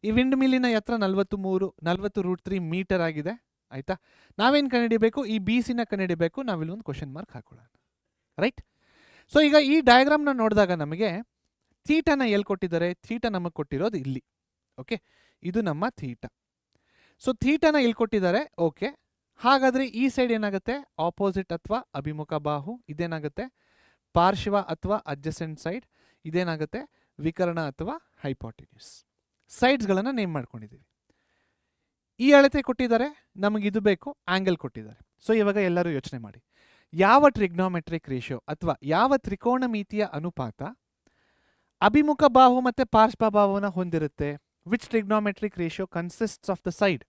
ಈ ವಿಂಡ್ ಮಿಲ್ಲಿನ ಎತ್ತರ 40√3 ಮೀಟರ್ ಆಗಿದೆ, ಆಯ್ತಾ? ನಾವೇನು ಕಂಡುಹಿಡಿಬೇಕು? ಈ ಬಿ ಸಿನ ಕಂಡುಹಿಡಿಬೇಕು. ನಾವಿಲ್ಲಿ ಒಂದು ಕ್ವಶನ್ ಮಾರ್ಕ್ ಹಾಕೊಳ್ಳೋಣ, ರೈಟ್? ಸೊ ಈಗ ಈ ಡಯಾಗ್ರಾಮ್ನ ನೋಡಿದಾಗ ನಮಗೆ ಥೀಟಾನ ಎಲ್ಲಿ ಕೊಟ್ಟಿದ್ದಾರೆ? ಥೀಟಾ ನಮಗೆ ಕೊಟ್ಟಿರೋದು ಇಲ್ಲಿ. ಓಕೆ, ಇದು ನಮ್ಮ ಥೀಟಾ. ಸೊ ಥೀಟಾನ ಎಲ್ಲಿ ಕೊಟ್ಟಿದ್ದಾರೆ? ಓಕೆ, ಹಾಗಾದರೆ ಈ ಸೈಡ್ ಏನಾಗುತ್ತೆ? ಆಪೋಸಿಟ್ ಅಥವಾ ಅಭಿಮುಖ ಬಾಹು. ಇದೇನಾಗುತ್ತೆ? ಪಾರ್ಶ್ವ ಅಥವಾ ಅಡ್ಜಸೆಂಟ್ ಸೈಡ್. ಇದೇನಾಗುತ್ತೆ? ವಿಕರ್ಣ ಅಥವಾ ಹೈಪೋಟೆನ್ಯೂಸ್. ಸೈಡ್ಸ್ಗಳನ್ನು ನೇಮ್ ಮಾಡ್ಕೊಂಡಿದ್ದೀವಿ. ಈ ಅಳತೆ ಕೊಟ್ಟಿದ್ದಾರೆ, ನಮಗಿದು ಬೇಕು, ಆಂಗಲ್ ಕೊಟ್ಟಿದ್ದಾರೆ. ಸೊ ಇವಾಗ ಎಲ್ಲರೂ ಯೋಚನೆ ಮಾಡಿ, ಯಾವ ಟ್ರಿಗ್ನೋಮೆಟ್ರಿಕ್ ರೇಷಿಯೋ ಅಥವಾ ಯಾವ ತ್ರಿಕೋಣಮಿತಿಯ ಅನುಪಾತ ಅಭಿಮುಖ ಬಾಹು ಮತ್ತೆ ಪಾರ್ಶ್ವ ಬಾಹುವನ್ನ ಹೊಂದಿರುತ್ತೆ. Which trigonometric ratio consists of the side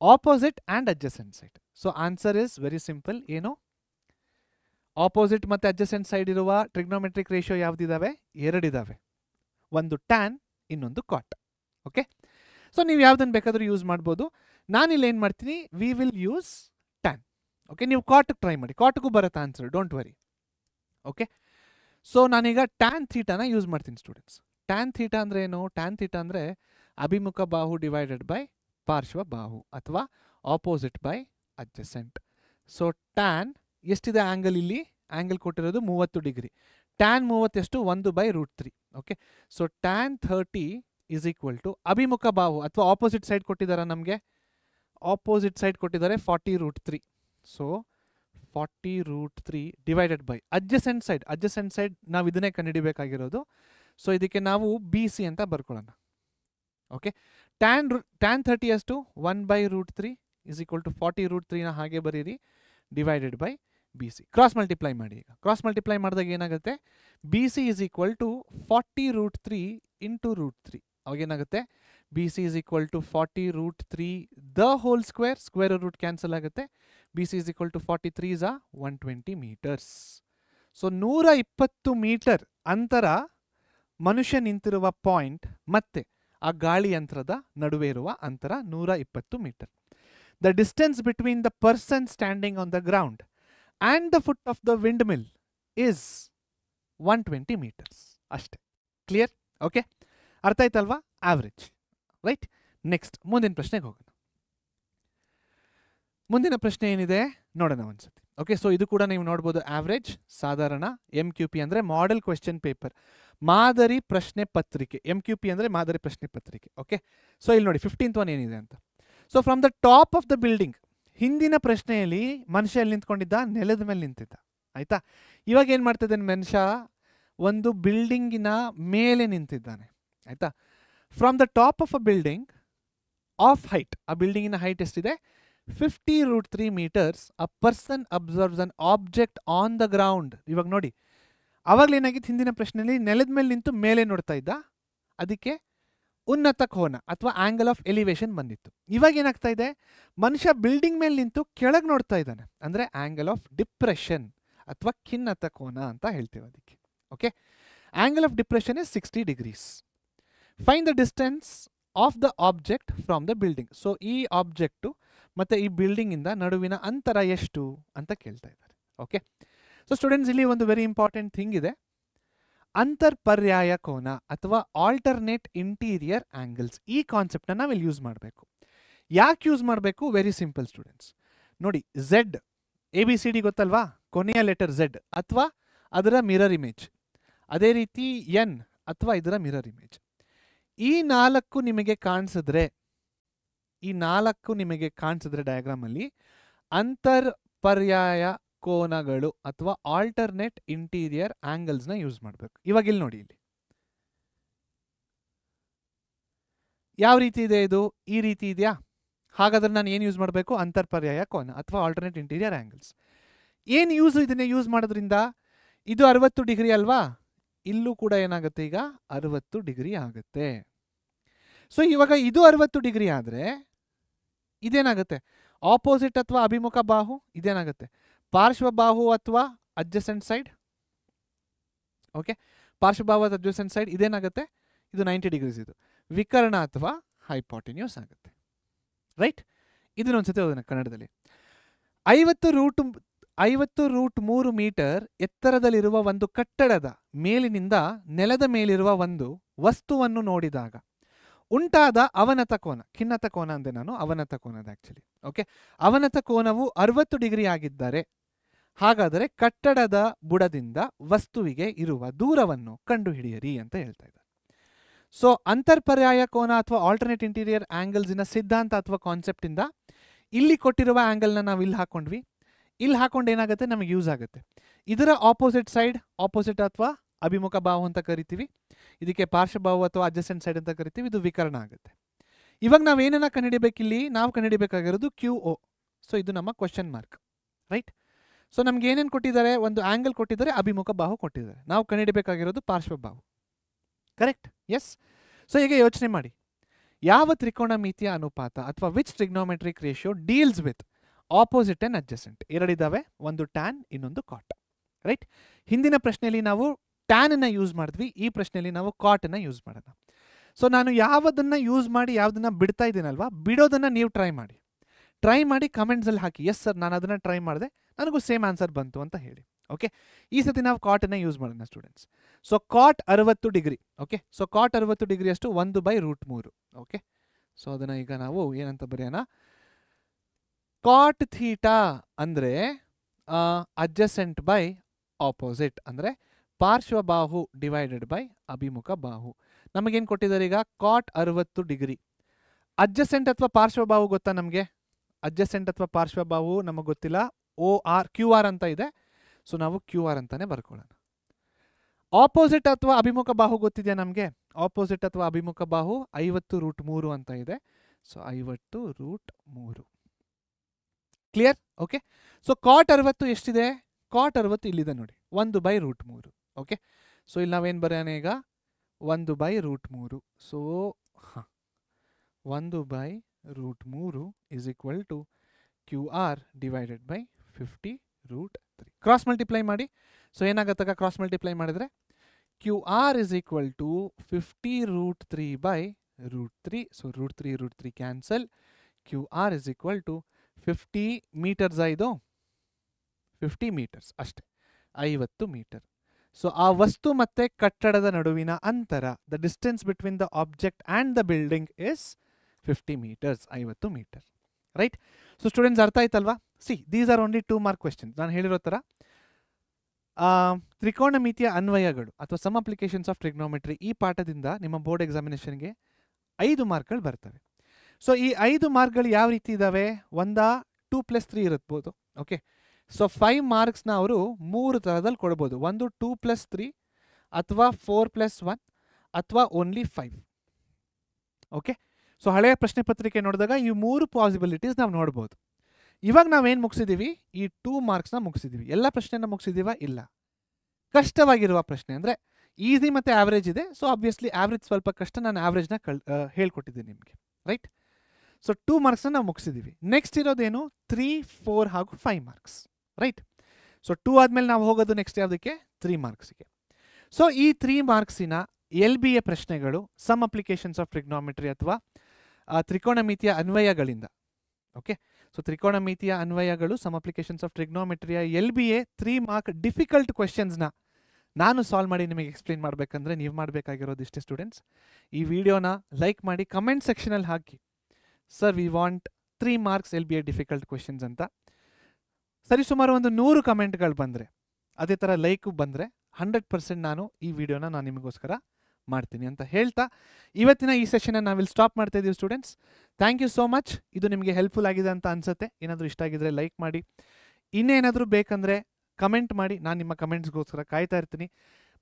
opposite and adjacent side? So answer is very simple. ಏನು? ಆಪೋಸಿಟ್ ಮತ್ತು ಅಡ್ಜಸೆಂಟ್ ಸೈಡ್ ಇರುವ ಟ್ರಿಗ್ನೋಮೆಟ್ರಿಕ್ ರೇಷಿಯೋ ಯಾವ್ದಿದಾವೆ? ಎರಡಿದಾವೆ. ಒಂದು ಟ್ಯಾನ್, ಇನ್ನೊಂದು ಕಾಟ್. ಓಕೆ, ಸೊ ನೀವು ಯಾವ್ದನ್ನು ಬೇಕಾದರೂ ಯೂಸ್ ಮಾಡ್ಬೋದು. ನಾನಿಲ್ಲಿ ಏನು ಮಾಡ್ತೀನಿ, we will use tan. Okay, ನೀವು ಕಾಟ್ಗೆ ಟ್ರೈ ಮಾಡಿ, ಕಾಟ್ಗೂ ಬರುತ್ತೆ answer, don't worry. Okay, so ನಾನೀಗ ಟ್ಯಾನ್ ಥೀಟಾನ ಯೂಸ್ ಮಾಡ್ತೀನಿ ಸ್ಟೂಡೆಂಟ್ಸ್. ಟ್ಯಾನ್ ಥೀಟಾ ಅಂದರೆ ಏನು? ಟ್ಯಾನ್ ಥೀಟಾ ಅಂದರೆ ಅಭಿಮುಖ ಬಾಹು ಡಿವೈಡೆಡ್ ಬೈ ಪಾರ್ಶ್ವ ಬಾಹು ಅಥವಾ opposite by adjacent. So tan ಎಷ್ಟಿದೆ ಆ್ಯಂಗಲ್? ಇಲ್ಲಿ ಆ್ಯಂಗಲ್ ಕೊಟ್ಟಿರೋದು 30 ಡಿಗ್ರಿ. ಟ್ಯಾನ್ 30 ಎಷ್ಟು? 1/√3. Okay, so tan 30 is equal to ಅಭಿಮುಖ ಬಾಹು ಅಥವಾ ಆಪೋಸಿಟ್ ಸೈಡ್ ಕೊಟ್ಟಿದ್ದಾರೆ ನಮಗೆ. ಆಪೋಸಿಟ್ ಸೈಡ್ ಕೊಟ್ಟಿದ್ದಾರೆ 40√3. So 40√3 divided by adjacent side. Adjacent side ನಾವು ಇದನ್ನೇ ಕಂಡುಹಿಡಿಬೇಕಾಗಿರೋದು. ಸೊ ಇದಕ್ಕೆ ನಾವು BC ಅಂತ ಬರ್ಕೊಳ್ಳೋಣ. ಓಕೆ, ಟ್ಯಾನ್ 30 ಅಷ್ಟು 1/√3 ಇಸ್ ಈಕ್ವಲ್ ಟು 40√3ನ ಹಾಗೆ ಬರೀರಿ divided by BC. Cross multiply ಮಾಡಿ. ಈಗ ಕ್ರಾಸ್ ಮಲ್ಟಿಪ್ಲೈ ಮಾಡಿದಾಗ ಏನಾಗುತ್ತೆ? BC is equal to 40√3 into √3. ಅವಾಗ ಏನಾಗುತ್ತೆ? BC is equal to 40√3 the whole square, square root cancel ಆಗುತ್ತೆ. BC is equal to 43 is 120 metres. So 120 metre ಅಂತರ ಮನುಷ್ಯ ನಿಂತಿರುವ ಪಾಯಿಂಟ್ ಮತ್ತೆ ಆ ಗಾಳಿ ಯಂತ್ರದ ನಡುವೆ ಇರುವ ಅಂತರ 120 metre. The distance between the person standing on the ground and the foot of the windmill is 120 metres ಅಷ್ಟೇ. ಕ್ಲಿಯರ್? ಓಕೆ, ಅರ್ಥ ಆಯ್ತಲ್ವಾ? ಆವ್ರೇಜ್. ರೈಟ್, ನೆಕ್ಸ್ಟ್ ಮುಂದಿನ ಪ್ರಶ್ನೆಗೆ ಹೋಗೋಣ. ಮುಂದಿನ ಪ್ರಶ್ನೆ ಏನಿದೆ ನೋಡೋಣ ಒಂದ್ಸತಿ. ಓಕೆ, ಸೊ ಇದು ಕೂಡ ನೀವು ನೋಡ್ಬೋದು. ಆವ್ರೇಜ್, ಸಾಧಾರಣ, MQP ಅಂದರೆ ಮಾಡೆಲ್ ಕ್ವೆಶ್ಚನ್ ಪೇಪರ್, ಮಾದರಿ ಪ್ರಶ್ನೆ ಪತ್ರಿಕೆ. MQP ಅಂದರೆ ಮಾದರಿ ಪ್ರಶ್ನೆ ಪತ್ರಿಕೆ. ಓಕೆ, ಸೊ ಇಲ್ಲಿ ನೋಡಿ 15th ಒನ್ ಏನಿದೆ ಅಂತ. So from the top of the building, ಹಿಂದಿನ ಪ್ರಶ್ನೆಯಲ್ಲಿ ಮನುಷ್ಯ ಎಲ್ಲಿ ನಿಂತ್ಕೊಂಡಿದ್ದ? ನೆಲದ ಮೇಲೆ ನಿಂತಿದ್ದ. ಆಯ್ತಾ? ಇವಾಗ ಏನು ಮಾಡ್ತಿದ್ದಾನೆ ಮನುಷ್ಯ? ಒಂದು ಬಿಲ್ಡಿಂಗಿನ ಮೇಲೆ ನಿಂತಿದ್ದಾನೆ. ಆಯ್ತಾ? From the top of a building of height, ಆ ಬಿಲ್ಡಿಂಗಿನ ಹೈಟ್ ಎಷ್ಟಿದೆ? 50√3 meters. A person observes an object on the ground. ಇವಾಗ ನೋಡಿ, ಅವಾಗಲೇ ಏನಾಗಿತ್ತು? ಹಿಂದಿನ ಪ್ರಶ್ನೆಯಲ್ಲಿ ನೆಲದ ಮೇಲೆ ನಿಂತು ಮೇಲೆ ನೋಡ್ತಾ ಇದ್ದ, ಅದಕ್ಕೆ ಉನ್ನತ ಕೋನ ಅಥವಾ ಆಂಗಲ್ ಆಫ್ ಎಲಿವೇಶನ್ ಬಂದಿತ್ತು. ಇವಾಗ ಏನಾಗ್ತಾ ಇದೆ? ಮನುಷ್ಯ ಬಿಲ್ಡಿಂಗ್ ಮೇಲೆ ನಿಂತು ಕೆಳಗೆ ನೋಡ್ತಾ ಇದ್ದಾನೆ, ಅಂದರೆ ಆಂಗಲ್ ಆಫ್ ಡಿಪ್ರೆಷನ್ ಅಥವಾ ಖಿನ್ನತ ಕೋನ ಅಂತ ಹೇಳ್ತೇವೆ ಅದಕ್ಕೆ. Okay, angle of depression is 60 degrees. Find the distance of the object from the building. So ಈ ಆಬ್ಜೆಕ್ಟು ಮತ್ತು ಈ ಬಿಲ್ಡಿಂಗಿಂದ ನಡುವಿನ ಅಂತರ ಎಷ್ಟು ಅಂತ ಕೇಳ್ತಾ ಇದ್ದಾರೆ. ಓಕೆ, ಸೊ ಸ್ಟೂಡೆಂಟ್ಸ್, ಇಲ್ಲಿ ಒಂದು ವೆರಿ ಇಂಪಾರ್ಟೆಂಟ್ ಥಿಂಗ್ ಇದೆ. ಅಂತರ್ಪರ್ಯಾಯ ಕೋನ ಅಥವಾ ಆಲ್ಟರ್ನೇಟ್ ಇಂಟೀರಿಯರ್ ಆಂಗಲ್ಸ್. ಈ ಕಾನ್ಸೆಪ್ಟನ್ನು ನಾವು ಇಲ್ಲಿ ಯೂಸ್ ಮಾಡಬೇಕು. ಯಾಕೆ ಯೂಸ್ ಮಾಡಬೇಕು? Very simple students. ನೋಡಿ, Z ABCD ಗೊತ್ತಲ್ವಾ? ಕೊನೆಯ ಲೆಟರ್ Z ಅಥವಾ ಅದರ ಮಿರರ್ ಇಮೇಜ್. ಅದೇ ರೀತಿ N ಅಥವಾ ಇದರ ಮಿರರ್ ಇಮೇಜ್. ಈ ನಾಲ್ಕು ನಿಮಗೆ ಕಾಣಿಸಿದ್ರೆ ಡಯಾಗ್ರಾಮಲ್ಲಿ ಅಂತರ್ಪರ್ಯಾಯ ಕೋನಗಳು ಅಥವಾ ಆಲ್ಟರ್ನೇಟ್ ಇಂಟೀರಿಯರ್ ಆಂಗಲ್ಸ್ನ ಯೂಸ್ ಮಾಡಬೇಕು. ಇವಾಗ ಇಲ್ಲಿ ನೋಡಿ, ಇಲ್ಲಿ ಯಾವ ರೀತಿ ಇದೆ? ಇದು ಈ ರೀತಿ ಇದೆಯಾ? ಹಾಗಾದ್ರೆ ನಾನು ಏನು ಯೂಸ್ ಮಾಡಬೇಕು? ಅಂತರ್ಪರ್ಯಾಯ ಕೋನ ಅಥವಾ ಆಲ್ಟರ್ನೇಟ್ ಇಂಟೀರಿಯರ್ ಆಂಗಲ್ಸ್. ಏನು ಇದನ್ನೇ ಯೂಸ್ ಮಾಡೋದ್ರಿಂದ? ಇದು 60 ಡಿಗ್ರಿ ಅಲ್ವಾ? ಇಲ್ಲೂ ಕೂಡ ಏನಾಗುತ್ತೆ? ಈಗ 60 ಡಿಗ್ರಿ ಆಗುತ್ತೆ. ಸೊ ಇವಾಗ ಇದು 60 ಡಿಗ್ರಿ ಆದರೆ ಇದೇನಾಗುತ್ತೆ? ಆಪೋಸಿಟ್ ಅಥವಾ ಅಭಿಮುಖ ಬಾಹು ಇದೇನಾಗುತ್ತೆ? ಪಾರ್ಶ್ವ ಬಾಹು ಅಥವಾ ಅಡ್ಜಸೆಂಟ್ ಸೈಡ್. ಓಕೆ, ಪಾರ್ಶ್ವ ಬಾಹು ಅಥವಾ ಅಡ್ಜಸೆಂಟ್ ಸೈಡ್ ಇದೇನಾಗುತ್ತೆ? ಇದು 90 ಡಿಗ್ರೀಸ್. ಇದು ವಿಕರ್ಣ ಅಥವಾ ಹೈಪಾಟಿನ್ಯೂಸ್ ಆಗುತ್ತೆ. ರೈಟ್, ಇದನ್ನೊಂದ್ಸತಿ ಓದೋಣ ಕನ್ನಡದಲ್ಲಿ. 50√3 ಮೀಟರ್ ಎತ್ತರದಲ್ಲಿರುವ ಒಂದು ಕಟ್ಟಡದ ಮೇಲಿನಿಂದ ನೆಲದ ಮೇಲಿರುವ ಒಂದು ವಸ್ತುವನ್ನು ನೋಡಿದಾಗ ಉಂಟಾದ ಅವನತ ಕೋನ, ಖಿನ್ನತ ಕೋನ ಅಂದೆ ನಾನು, ಅವನತ ಕೋನದ ಆಕ್ಚುಲಿ. ಓಕೆ, ಅವನತ ಕೋನವು 60 ಡಿಗ್ರಿ ಆಗಿದ್ದರೆ ಹಾಗಾದರೆ ಕಟ್ಟಡದ ಬುಡದಿಂದ ವಸ್ತುವಿಗೆ ಇರುವ ದೂರವನ್ನು ಕಂಡುಹಿಡಿಯಿರಿ ಅಂತ ಹೇಳ್ತಾ ಇದ್ದಾರೆ. ಸೊ ಅಂತರ್ಪರ್ಯಾಯ ಕೋನ ಅಥವಾ ಆಲ್ಟರ್ನೇಟ್ ಇಂಟೀರಿಯರ್ ಆಂಗಲ್ಸಿನ ಸಿದ್ಧಾಂತ ಅಥವಾ ಕಾನ್ಸೆಪ್ಟ್ ಇಂದ ಇಲ್ಲಿ ಕೊಟ್ಟಿರುವ ಆಂಗಲ್ನ ನಾವು ಇಲ್ಲಿ ಹಾಕೊಂಡ್ವಿ. ಇಲ್ಲಿ ಹಾಕೊಂಡು ಏನಾಗುತ್ತೆ? ನಮಗೆ ಯೂಸ್ ಆಗುತ್ತೆ. ಇದರ ಆಪೋಸಿಟ್ ಸೈಡ್, ಆಪೋಸಿಟ್ ಅಥವಾ ಅಭಿಮುಖ ಬಾಹು ಅಂತ ಕರಿತೀವಿ. ಇದಕ್ಕೆ ಪಾರ್ಶ್ವ ಬಾಹು ಅಥವಾ ಅಡ್ಜಸೆಂಟ್ ಸೈಡ್ ಅಂತ ಕರಿತೀವಿ. ಇದು ವಿಕರ್ಣ ಆಗುತ್ತೆ. ಇವಾಗ ನಾವು ಏನನ್ನ ಕಂಡುಹಿಡಿಬೇಕಿಲ್ಲಿ? ನಾವು ಕಂಡುಹಿಡಿಬೇಕಾಗಿರೋದು QO. ಸೊ ಇದು ನಮ್ಮ ಕ್ವಶನ್ ಮಾರ್ಕ್. ರೈಟ್, ಸೊ ನಮ್ಗೆ ಏನೇನು ಕೊಟ್ಟಿದ್ದಾರೆ? ಒಂದು ಆಂಗಲ್ ಕೊಟ್ಟಿದ್ದಾರೆ, ಅಭಿಮುಖ ಬಾಹು ಕೊಟ್ಟಿದ್ದಾರೆ. ನಾವು ಕಂಡುಹಿಡಿಬೇಕಾಗಿರೋದು ಪಾರ್ಶ್ವ ಬಾಹು. ಕರೆಕ್ಟ್? ಎಸ್. ಸೊ ಈಗ ಯೋಚನೆ ಮಾಡಿ, ಯಾವ ತ್ರಿಕೋಣಮಿತಿಯ ಅನುಪಾತ ಅಥವಾ which trigonometric ratio deals with opposite and adjacent? ಎರಡಿದ್ದಾವೆ, ಒಂದು ಟ್ಯಾನ್, ಇನ್ನೊಂದು ಕಾಟ್. ರೈಟ್? ಹಿಂದಿನ ಪ್ರಶ್ನೆಯಲ್ಲಿ ನಾವು ಟ್ಯಾನನ್ನು ಯೂಸ್ ಮಾಡಿದ್ವಿ, ಈ ಪ್ರಶ್ನೆಯಲ್ಲಿ ನಾವು ಕಾಟನ್ನು ಯೂಸ್ ಮಾಡೋಣ. ಸೊ ನಾನು ಯಾವುದನ್ನು ಯೂಸ್ ಮಾಡಿ ಯಾವುದನ್ನು ಬಿಡ್ತಾ ಇದ್ದೀನಲ್ವಾ, ಬಿಡೋದನ್ನು ನೀವು ಟ್ರೈ ಮಾಡಿ ಕಮೆಂಟ್ಸಲ್ಲಿ ಹಾಕಿ, ಎಸ್ ಸರ್ ನಾನು ಅದನ್ನು ಟ್ರೈ ಮಾಡಿದೆ, ನನಗೂ ಸೇಮ್ ಆನ್ಸರ್ ಬಂತು ಅಂತ ಹೇಳಿ. ಓಕೆ, ಈ ಸತಿ ನಾವು ಕಾಟನ್ನು ಯೂಸ್ ಮಾಡೋಣ students. So cot 60 degree. Okay, so cot 60 degree ಅಷ್ಟು 1/√3. ಓಕೆ, ಸೊ ಅದನ್ನು ಈಗ ನಾವು ಏನಂತ ಬರೆಯೋಣ, ಕಾಟ್ ಥೀಟಾ ಅಂದರೆ ಅಡ್ಜಸೆಂಟ್ ಬೈ ಆಪೋಸಿಟ್, ಅಂದರೆ ಪಾರ್ಶ್ವಬಾಹು ಡಿವೈಡೆಡ್ ಬೈ ಅಭಿಮುಖ ಬಾಹು. ನಮಗೇನು ಕೊಟ್ಟಿದ್ದಾರೆ ಈಗ? ಕಾಟ್ 60 ಡಿಗ್ರಿ. ಅಡ್ಜಸೆಂಟ್ ಅಥವಾ ಪಾರ್ಶ್ವಬಾಹು ಗೊತ್ತಾ ನಮಗೆ? ಅಡ್ಜಸೆಂಟ್ ಅಥವಾ ಪಾರ್ಶ್ವಬಾಹು ನಮಗೆ ಗೊತ್ತಿಲ್ಲ. QR ಅಂತ ಇದೆ, ಸೊ ನಾವು QR ಅಂತಾನೆ ಬರ್ಕೊಳ್ಳೋಣ. ಆಪೋಸಿಟ್ ಅಥವಾ ಅಭಿಮುಖ ಬಾಹು ಗೊತ್ತಿದೆಯಾ ನಮಗೆ? ಆಪೋಸಿಟ್ ಅಥವಾ ಅಭಿಮುಖ ಬಾಹು 50√3 ಅಂತ ಇದೆ, so 50√3. Clear? Okay, so cot 60 ಎಷ್ಟಿದೆ? ಕಾಟ್ 60 ಇಲ್ಲಿದೆ ನೋಡಿ, 1/√3. ಓಕೆ, ಸೊ ಇಲ್ಲಿ ನಾವೇನು ಬರೆಯೋಣ ಈಗ? 1/√3. So 1/√3 is equal to QR divided by 50√3. Cross multiply ಮಾಡಿ. ಸೊ ಏನಾಗತ್ತಾಗ ಕ್ರಾಸ್ ಮಲ್ಟಿಪ್ಲೈ ಮಾಡಿದ್ರೆ? QR is equal to 50√3/√3. So √3 cancel. QR is equal to 50 metres. ಇದು 50 ಮೀಟರ್ಸ್ ಅಷ್ಟೇ, 50 ಮೀಟರ್. ಸೊ ಆ ವಸ್ತು ಮತ್ತೆ ಕಟ್ಟಡದ ನಡುವಿನ ಅಂತರ, the distance between the object and the building is 50 metres, 50 metre. Right? So students ಅರ್ಥ ಆಯ್ತಲ್ವಾ? See, these are only 2 mark questions. ನಾನು ಹೇಳಿರೋ ಥರ ತ್ರಿಕೋಣಮಿತಿಯ ಅನ್ವಯಗಳು ಅಥವಾ ಸಮ್ ಅಪ್ಲಿಕೇಶನ್ಸ್ ಆಫ್ ಟ್ರಿಗ್ನೋಮೆಟ್ರಿ ಈ ಪಾಠದಿಂದ ನಿಮ್ಮ ಬೋರ್ಡ್ ಎಕ್ಸಾಮಿನೇಷನ್ಗೆ 5 ಮಾರ್ಕ್ಗಳು ಬರ್ತವೆ. ಸೊ ಈ 5 ಮಾರ್ಕ್ಗಳು ಯಾವ ರೀತಿ ಇದ್ದಾವೆ? 2+3 ಇರಬಹುದು. ಓಕೆ, ಸೊ 5 ಮಾರ್ಕ್ಸ್ನ ಅವರು 3 ಥರದಲ್ಲಿ ಕೊಡ್ಬೋದು. ಒಂದು 2+3 ಅಥವಾ 4+1 ಅಥವಾ ಓನ್ಲಿ 5. ಓಕೆ, ಸೊ ಹಳೆಯ ಪ್ರಶ್ನೆ ಪತ್ರಿಕೆ ನೋಡಿದಾಗ ಈ 3 ಪಾಸಿಬಿಲಿಟೀಸ್ ನಾವು ನೋಡ್ಬೋದು. ಇವಾಗ ನಾವೇನು ಮುಗಿಸಿದ್ದೀವಿ? ಈ 2 ಮಾರ್ಕ್ಸ್ನ ಮುಗಿಸಿದ್ದೀವಿ. ಎಲ್ಲ ಪ್ರಶ್ನೆನ ಮುಗಿಸಿದ್ದೀವ? ಇಲ್ಲ. ಕಷ್ಟವಾಗಿರುವ ಪ್ರಶ್ನೆ ಅಂದರೆ ಈಸಿ ಮತ್ತು ಆವ್ರೇಜ್ ಇದೆ. ಸೊ ಆಬ್ವಿಯಸ್ಲಿ ಆವ್ರೇಜ್ ಸ್ವಲ್ಪ ಕಷ್ಟ, ನಾನು ಆವ್ರೇಜ್ನ ಹೇಳ್ಕೊಟ್ಟಿದ್ದೀನಿ ನಿಮಗೆ. ರೈಟ್? ಸೊ 2 ಮಾರ್ಕ್ಸ್ನ ನಾವು ಮುಗಿಸಿದ್ದೀವಿ. ನೆಕ್ಸ್ಟ್ ಇರೋದೇನು? 3, 4 ಹಾಗೂ 5 ಮಾರ್ಕ್ಸ್. ರೈಟ್? ಸೊ 2 ಆದಮೇಲೆ ನಾವು ಹೋಗೋದು ನೆಕ್ಸ್ಟ್ ಯಾವುದಕ್ಕೆ? 3 ಮಾರ್ಕ್ಸಿಗೆ. ಸೊ ಈ 3 ಮಾರ್ಕ್ಸಿನ LBA ಪ್ರಶ್ನೆಗಳು ಸಮ್ ಅಪ್ಲಿಕೇಶನ್ಸ್ ಆಫ್ ಟ್ರಿಗ್ನೋಮೆಟ್ರಿ ಅಥವಾ ತ್ರಿಕೋಣಮಿತಿಯ ಅನ್ವಯಗಳಿಂದ. ಓಕೆ, ಸೊ ತ್ರಿಕೋಣಮಿತಿಯ ಅನ್ವಯಗಳು ಸಮ್ ಅಪ್ಲಿಕೇಶನ್ಸ್ ಆಫ್ ಟ್ರಿಗ್ನೋಮೆಟ್ರಿಯ LBA 3 ಮಾರ್ಕ್ ಡಿಫಿಕಲ್ಟ್ ಕ್ವೆಶ್ಚನ್ಸ್ನ ನಾನು ಸಾಲ್ವ್ ಮಾಡಿ ನಿಮಗೆ ಎಕ್ಸ್ಪ್ಲೇನ್ ಮಾಡಬೇಕಂದ್ರೆ ನೀವು ಮಾಡಬೇಕಾಗಿರೋದು ಇಷ್ಟೇ ಸ್ಟೂಡೆಂಟ್ಸ್. ಈ ವಿಡಿಯೋನ ಲೈಕ್ ಮಾಡಿ, ಕಮೆಂಟ್ ಸೆಕ್ಷನಲ್ಲಿ ಹಾಕಿ, sir we want 3 marks LBA difficult questions ಅಂತ. ಸರಿ, ಸುಮಾರು ಒಂದು 100 ಕಮೆಂಟ್ಗಳು ಬಂದರೆ, ಅದೇ ಥರ ಲೈಕು ಬಂದರೆ 100% ನಾನು ಈ ವಿಡಿಯೋನ ನಾನು ನಿಮಗೋಸ್ಕರ ಮಾಡ್ತೀನಿ ಅಂತ ಹೇಳ್ತಾ ಇವತ್ತಿನ ಈ ಸೆಷನ್ನ ನಾವಿಲ್ಲಿ ಸ್ಟಾಪ್ ಮಾಡ್ತಾ ಇದ್ದೀವಿ students. Thank you so much. ಇದು ನಿಮಗೆ ಹೆಲ್ಪ್ಫುಲ್ ಆಗಿದೆ ಅಂತ ಅನ್ಸುತ್ತೆ. ಏನಾದರೂ ಇಷ್ಟ ಆಗಿದ್ರೆ ಲೈಕ್ ಮಾಡಿ, ಇನ್ನೇನಾದರೂ ಬೇಕಂದರೆ ಕಮೆಂಟ್ ಮಾಡಿ, ನಾನು ನಿಮ್ಮ ಕಮೆಂಟ್ಸ್ಗೋಸ್ಕರ ಕಾಯ್ತಾ ಇರ್ತೀನಿ.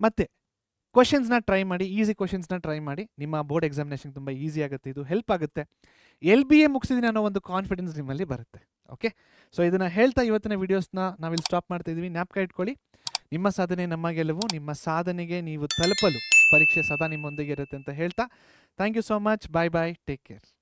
ಮತ್ತು ಕ್ವಶನ್ಸ್ನ ಟ್ರೈ ಮಾಡಿ, ಈಸಿ ಕ್ವಶನ್ಸ್ನ ಟ್ರೈ ಮಾಡಿ. ನಿಮ್ಮ ಬೋರ್ಡ್ ಎಕ್ಸಾಮಿನೇಷನ್ ತುಂಬ ಈಸಿ ಆಗುತ್ತೆ, ಇದು ಹೆಲ್ಪ್ ಆಗುತ್ತೆ. LBA ಮುಗಿಸಿದ್ದೀನಿ ಅನ್ನೋ ಒಂದು ಕಾನ್ಫಿಡೆನ್ಸ್ ನಿಮ್ಮಲ್ಲಿ ಬರುತ್ತೆ. ಓಕೆ, ಸೊ ಇದನ್ನು ಹೇಳ್ತಾ ಇವತ್ತಿನ ವೀಡಿಯೋಸ್ನ ನಾವಿಲ್ಲಿ ಸ್ಟಾಪ್ ಮಾಡ್ತಾ ಇದ್ದೀವಿ. ಜ್ಞಾಪಕ ಇಟ್ಕೊಳ್ಳಿ, ನಿಮ್ಮ ಸಾಧನೆ ನಮ್ಮ ಗೆಲುವು. ನಿಮ್ಮ ಸಾಧನೆಗೆ ನೀವು ತಲುಪಲು ಪರೀಕ್ಷೆ ಸದಾ ನಿಮ್ಮೊಂದಿಗೆ ಇರುತ್ತೆ ಅಂತ ಹೇಳ್ತಾ thank you so much. Bye bye, take care.